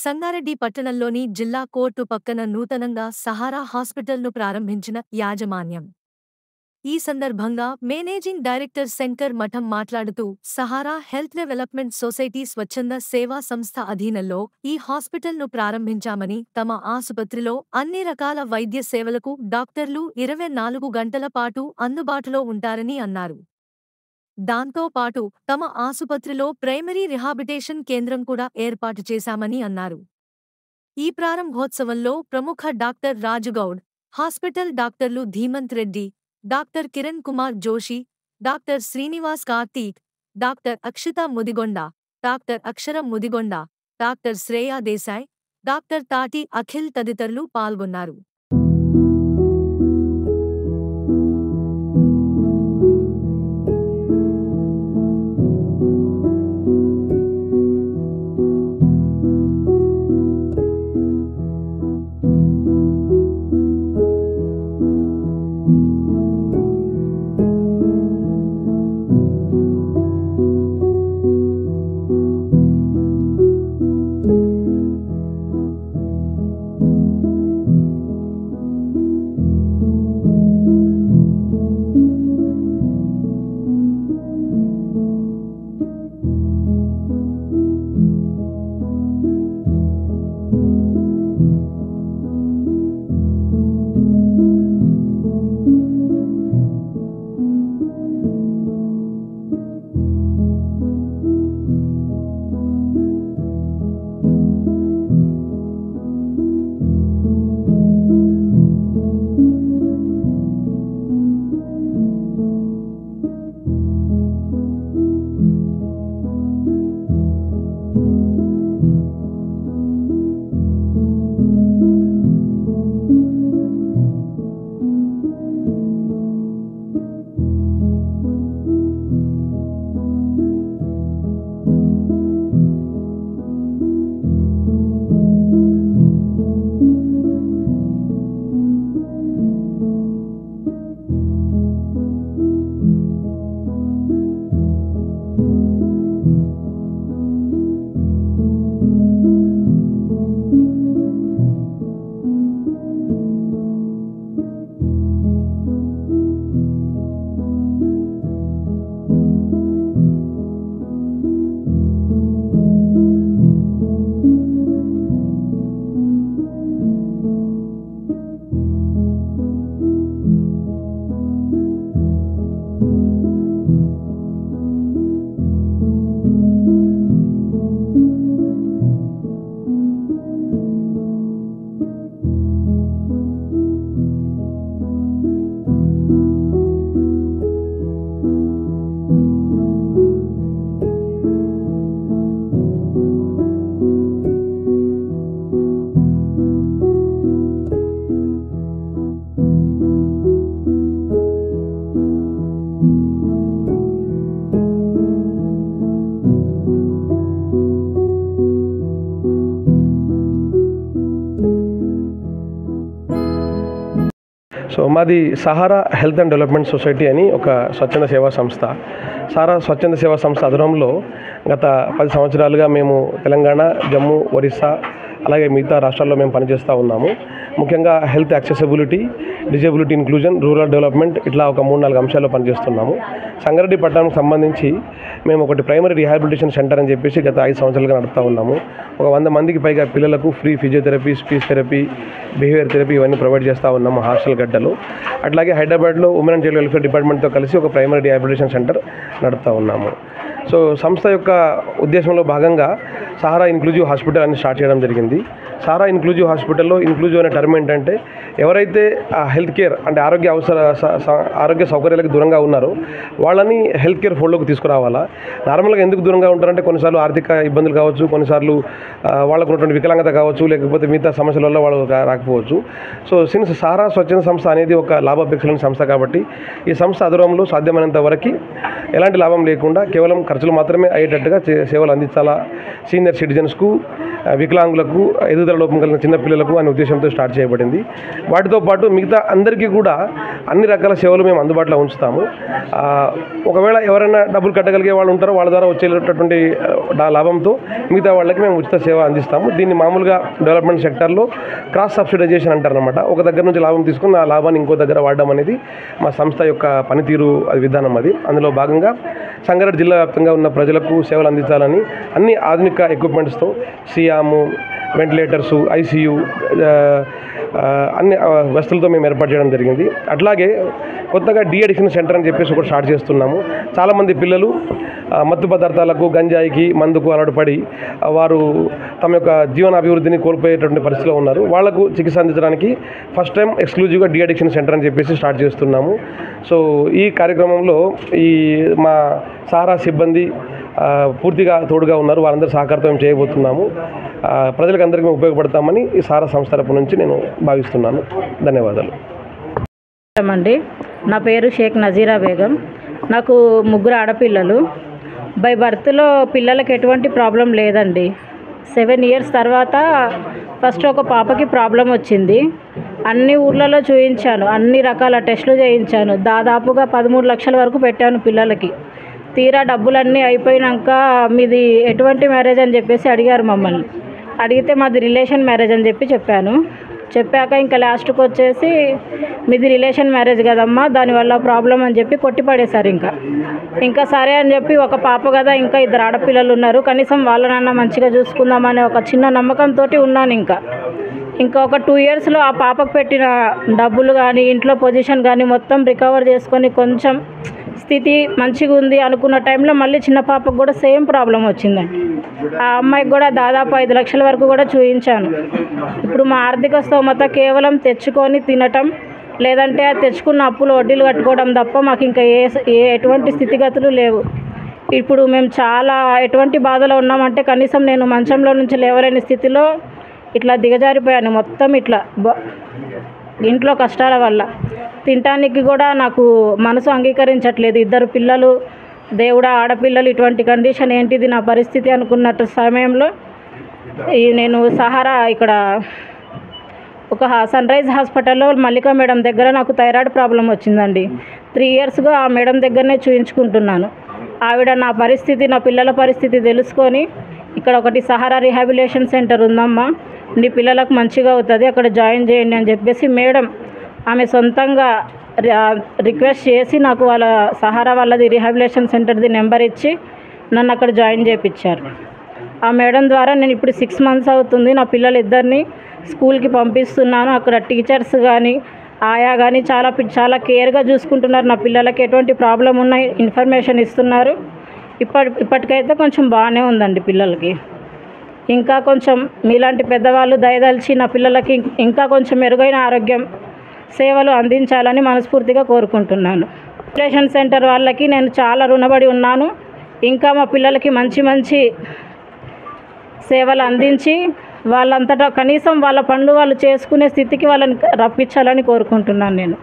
సంగారెడ్డి పట్టణంలోని జిల్లా కోర్టు పక్కన నూతనంగా సహారా హాస్పిటల్ను ప్రారంభించిన యాజమాన్యం. ఈ సందర్భంగా మేనేజింగ్ డైరెక్టర్ శంకర్ మఠం మాట్లాడుతూ సహారా హెల్త్ డెవలప్మెంట్ సొసైటీ స్వచ్ఛంద సేవా సంస్థ అధీనంలో ఈ హాస్పిటల్ను ప్రారంభించామని, తమ ఆసుపత్రిలో అన్ని రకాల వైద్య సేవలకు డాక్టర్లు 24 గంటల పాటు అందుబాటులో ఉంటారని అన్నారు. దాంతో పాటు తమ ఆసుపత్రిలో ప్రైమరీ రిహాబిటేషన్ కేంద్రం కూడా ఏర్పాటు చేశామని అన్నారు. ఈ ప్రారంభోత్సవంలో ప్రముఖ డాక్టర్ రాజుగౌడ్, హాస్పిటల్ డాక్టర్లు Dheemanth Reddy, doctor Kiran Kumar Joshi, doctor Srinivas Karthik, doctor Akshita Mudigonda, doctor Akshara Mudigonda, doctor Shreya Desai, doctor Tati Akhil తదితరులు పాల్గొన్నారు. మాది Sahara health and development society అని ఒక స్వచ్ఛంద సేవా సంస్థ. సహారా స్వచ్ఛంద సేవా సంస్థ ఆధ్వర్యంలో గత 10 సంవత్సరాలుగా మేము తెలంగాణ, జమ్మూ, ఒరిస్సా అలాగే మిగతా రాష్ట్రాల్లో మేము పనిచేస్తూ ఉన్నాము. ముఖ్యంగా health accessibility, disability inclusion, rural development ఇట్లా ఒక 3-4 అంశాల్లో పనిచేస్తున్నాము. సంగారెడ్డి పట్టణానికి సంబంధించి మేము ఒకటి ప్రైమరీ రిహాబిలిటేషన్ సెంటర్ అని చెప్పేసి గత 5 సంవత్సరాలుగా నడుపుతూ ఉన్నాము. ఒక 100 మందికి పైగా పిల్లలకు free physiotherapy, speech therapy, behaviour therapy ఇవన్నీ ప్రొవైడ్ చేస్తూ ఉన్నాము హాస్టల్ గడ్డలో. అట్లాగే హైదరాబాద్లో ఉమెన్ అండ్ చైల్డ్ వెల్ఫేర్ డిపార్ట్మెంట్తో కలిసి ఒక ప్రైమరీ రిహాబిలిటేషన్ సెంటర్ నడుపుతూ ఉన్నాము. సంస్థ యొక్క ఉద్దేశంలో భాగంగా సహారా ఇన్క్లూజివ్ హాస్పిటల్ అని స్టార్ట్ చేయడం జరిగింది. సహారా ఇన్క్లూజివ్ హాస్పిటల్లో ఇన్క్లూజివ్ అనే టర్మ్ ఏంటంటే ఎవరైతే హెల్త్ కేర్ అంటే ఆరోగ్య సౌకర్యాలకు దూరంగా ఉన్నారో వాళ్ళని హెల్త్ కేర్ ఫోల్డ్లోకి తీసుకురావాలా. నార్మల్గా ఎందుకు దూరంగా ఉంటారంటే కొన్నిసార్లు ఆర్థిక ఇబ్బందులు కావచ్చు, కొన్నిసార్లు వాళ్ళకు ఉన్నటువంటి వికలాంగత కావచ్చు, లేకపోతే మిగతా సమస్యల వల్ల వాళ్ళు రాకపోవచ్చు. సిన్స్ సహారా స్వచ్ఛంద సంస్థ అనేది ఒక లాభాపేక్ష లేని సంస్థ కాబట్టి ఈ సంస్థ ఆధ్వర్యంలో సాధ్యమైనంత వరకు ఎలాంటి లాభం లేకుండా కేవలం ఖర్చులు మాత్రమే అయ్యేటట్టుగా సేవలు అందించాలా. సీనియర్ సిటిజన్స్కు వికలాంగులకు, ఎదుగుదల లోపం కలిగిన చిన్నపిల్లలకు అనే ఉద్దేశంతో స్టార్ట్ చేయబడింది. వాటితో పాటు మిగతా అందరికీ కూడా అన్ని రకాల సేవలు మేము అందుబాటులో ఉంచుతాము. ఒకవేళ ఎవరైనా డబ్బులు కట్టగలిగే వాళ్ళు ఉంటారో వాళ్ళ ద్వారా వచ్చేటటువంటి లాభంతో మిగతా వాళ్ళకి మేము ఉచిత సేవ అందిస్తాము. దీన్ని మామూలుగా డెవలప్మెంట్ సెక్టార్లో క్రాస్ సబ్సిడైజేషన్ అంటారనమాట. ఒక దగ్గర నుంచి లాభం తీసుకుని ఆ లాభాన్ని ఇంకో దగ్గర వాడడం అనేది మా సంస్థ యొక్క పనితీరు విధానం. అందులో భాగంగా సంగారెడ్డి జిల్లా వ్యాప్తంగా ఉన్న ప్రజలకు సేవలు అందించాలని అన్ని ఆధునిక ఎక్విప్మెంట్స్తో సియాము, వెంటిలేటర్సు, ఐసీయూ అన్ని వస్తువులతో మేము ఏర్పాటు చేయడం జరిగింది. అట్లాగే కొత్తగా అడిక్షన్ సెంటర్ అని చెప్పేసి ఒకటి స్టార్ట్ చేస్తున్నాము. చాలామంది పిల్లలు మత్తు పదార్థాలకు, గంజాయికి, మందుకు అలవాటు పడి వారు తమ యొక్క జీవనాభివృద్ధిని కోల్పోయేటువంటి పరిస్థితిలో ఉన్నారు. వాళ్లకు చికిత్స అందించడానికి ఫస్ట్ టైం ఎక్స్క్లూజివ్గా అడిక్షన్ సెంటర్ అని చెప్పేసి స్టార్ట్ చేస్తున్నాము. సో ఈ కార్యక్రమంలో మా సహారా సిబ్బంది పూర్తిగా తోడుగా ఉన్నారు. వారందరూ సహకారంతో మేము చేయబోతున్నాము. ప్రజలకు అందరికీ ఉపయోగపడతామని ఈ సహారా సంస్థ తరపు నుంచి నేను భావిస్తున్నాను. ధన్యవాదాలు. అండి, నా పేరు షేక్ నజీరా బేగం. నాకు 3 ఆడపిల్లలు. బై బర్త్లో పిల్లలకి ఎటువంటి ప్రాబ్లం లేదండి. 7 ఇయర్స్ తర్వాత ఫస్ట్ ఒక పాపకి ప్రాబ్లం వచ్చింది. అన్ని ఊర్లలో చూయించాను, అన్ని రకాల టెస్టులు చేయించాను. దాదాపుగా 13 లక్షల వరకు పెట్టాను పిల్లలకి. తీరా డబ్బులన్నీ అయిపోయినాక మీది ఎటువంటి మ్యారేజ్ అని చెప్పేసి అడిగారు మమ్మల్ని. అడిగితే మాది రిలేషన్ మ్యారేజ్ అని చెప్పాను. చెప్పాక ఇంకా లాస్ట్కి వచ్చేసి మీది రిలేషన్ మ్యారేజ్ కదమ్మా, దానివల్ల ప్రాబ్లం అని చెప్పి కొట్టిపడేశారు. ఇంకా సరే అని చెప్పి ఒక పాప కదా, ఇంకా 2 ఆడపిల్లలు ఉన్నారు, కనీసం వాళ్ళనన్నా మంచిగా చూసుకుందామనే ఒక చిన్న నమ్మకంతో ఉన్నాను. ఇంకా ఒక 2 ఇయర్స్లో ఆ పాపకు పెట్టిన డబ్బులు కానీ, ఇంట్లో పొజిషన్ కానీ మొత్తం రికవర్ చేసుకొని కొంచెం స్థితి మంచిగా ఉంది అనుకున్న టైంలో మళ్ళీ చిన్న పాపకు కూడా సేమ్ ప్రాబ్లం వచ్చిందండి. ఆ అమ్మాయికి కూడా దాదాపు 5 లక్షల వరకు కూడా చూయించాను. ఇప్పుడు మా ఆర్థిక స్తోమత కేవలం తెచ్చుకొని తినటం, లేదంటే ఆ తెచ్చుకున్న అప్పులు వడ్డీలు కట్టుకోవడం తప్ప మాకు ఇంకా ఎటువంటి స్థితిగతులు లేవు. ఇప్పుడు మేము చాలా ఎటువంటి బాధలో ఉన్నామంటే కనీసం నేను మంచంలో నుంచి లేవలేని స్థితిలో ఇట్లా దిగజారిపోయాను. మొత్తం ఇట్లా ఇంట్లో కష్టాల వల్ల తినటానికి కూడా నాకు మనసు అంగీకరించట్లేదు. 2 పిల్లలు, దేవుడా ఆడపిల్లలు, ఇటువంటి కండిషన్ ఏంటిది నా పరిస్థితి అనుకున్నట్టు సమయంలో నేను సహారా ఇక్కడ ఒక సన్ రైజ్ హాస్పిటల్లో మల్లికా మేడం దగ్గర నాకు థైరాయిడ్ ప్రాబ్లం వచ్చిందండి. 3 ఇయర్స్గా ఆ మేడం దగ్గరనే చూయించుకుంటున్నాను. ఆవిడ నా పరిస్థితి, నా పిల్లల పరిస్థితి తెలుసుకొని ఇక్కడ ఒకటి సహారా రిహాబిలిటేషన్ సెంటర్ ఉందమ్మా, నీ పిల్లలకు మంచిగా అవుతుంది, అక్కడ జాయిన్ చేయండి అని చెప్పేసి మేడం ఆమె సొంతంగా రిక్వెస్ట్ చేసి నాకు వాళ్ళ సహారా వాళ్ళది రిహాబిలిటేషన్ సెంటర్ది నెంబర్ ఇచ్చి నన్ను అక్కడ జాయిన్ చేయించారు. ఆ మేడం ద్వారా నేను ఇప్పుడు 6 మంత్స్ అవుతుంది నా పిల్లలు 2ని స్కూల్కి పంపిస్తున్నాను. అక్కడ టీచర్స్ కానీ, ఆయా కానీ చాలా కేర్గా చూసుకుంటున్నారు. నా పిల్లలకి ఎటువంటి ప్రాబ్లం ఉన్న ఇన్ఫర్మేషన్ ఇస్తున్నారు. ఇప్పటికైతే కొంచెం బాగానే ఉందండి పిల్లలకి. ఇంకా కొంచెం మీలాంటి పెద్దవాళ్ళు దయదలిచి నా పిల్లలకి ఇంకా కొంచెం మెరుగైన ఆరోగ్యం సేవలు అందించాలని మనస్ఫూర్తిగా కోరుకుంటున్నాను. రిహాబిలిటేషన్ సెంటర్ వాళ్ళకి నేను చాలా రుణపడి ఉన్నాను. ఇంకా మా పిల్లలకి మంచి సేవలు అందించి వాళ్ళంతటా కనీసం వాళ్ళ పనులు వాళ్ళు చేసుకునే స్థితికి వాళ్ళని రప్పించాలని కోరుకుంటున్నాను నేను.